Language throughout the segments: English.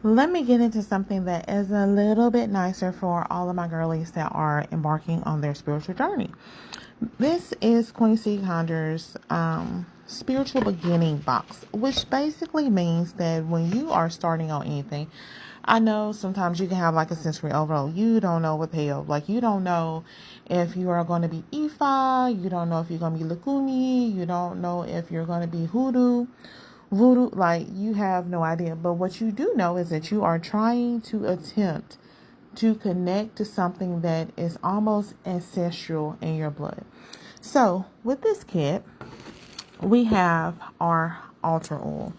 Let me get into something that is a little bit nicer for all of my girlies that are embarking on their spiritual journey. This is Queen City Conjure's spiritual beginning box, which basically means that when you are starting on anything, I know sometimes you can have like a sensory overload. You don't know what the hell, like you don't know if you are going to be Ifa, you don't know if you're going to be Lukumi, you don't know if you're going to be voodoo, like you have no idea. But what you do know is that you are trying to attempt to connect to something that is almost ancestral in your blood. So with this kit, we have our altar oil.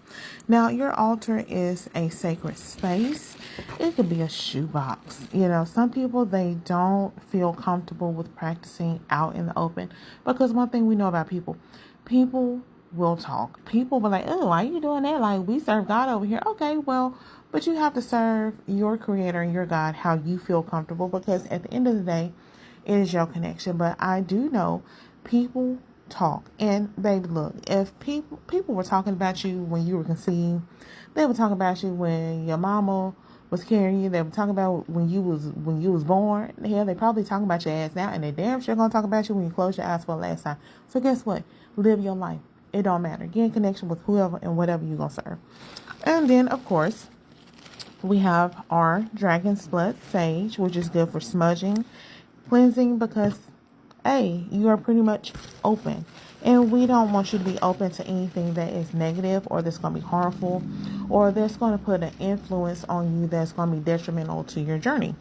Now your altar is a sacred space. It could be a shoebox. Some people, they don't feel comfortable with practicing out in the open, because one thing we know about people will talk. People will like, oh, why are you doing that? Like, we serve God over here. Okay, well, but you have to serve your creator and your God how you feel comfortable, because at the end of the day, it is your connection. But I do know people talk. And baby, look, if people were talking about you when you were conceived, they were talking about you when your mama was carrying you, they were talking about when you was born. Hell, they probably talking about your ass now, and they damn sure gonna talk about you when you close your eyes for the last time. So guess what? Live your life. It don't matter. Get in connection with whoever and whatever you're gonna serve. And then of course, we have our dragon's blood sage, which is good for smudging, cleansing, because hey, you are pretty much open. And we don't want you to be open to anything that is negative or that's going to be harmful or that's going to put an influence on you that's going to be detrimental to your journey.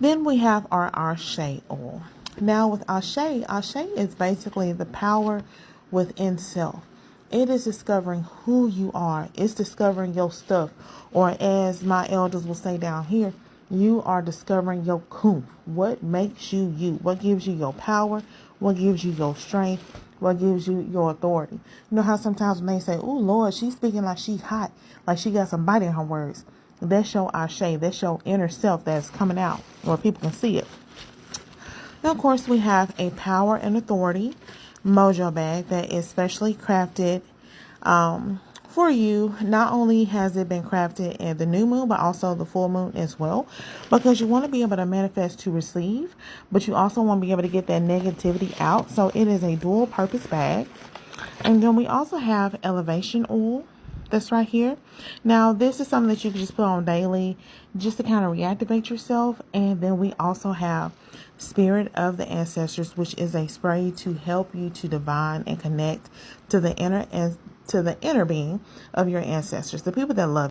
Then we have our Ashè oil. Now with Ashè is basically the power within self. It is discovering who you are. It's discovering your stuff. Or as my elders will say down here, you are discovering your kumph. What makes you you? What gives you your power? What gives you your strength? What gives you your authority? You know how sometimes when they say, oh Lord, she's speaking like she hot, like she got some bite in her words. That's your Ashè. That's your inner self that's coming out where people can see it. Now, of course, we have a power and authority Mojo Bag that is specially crafted for you. Not only has it been crafted in the new moon, but also the full moon as well, because you want to be able to manifest to receive, but you also want to be able to get that negativity out. So it is a dual purpose bag. And then we also have elevation oil that's right here. Now this is something that you can just put on daily just to kind of reactivate yourself. And then we also have Spirit of the Ancestors, which is a spray to help you to divine and connect to the inner being of your ancestors, the people that love you.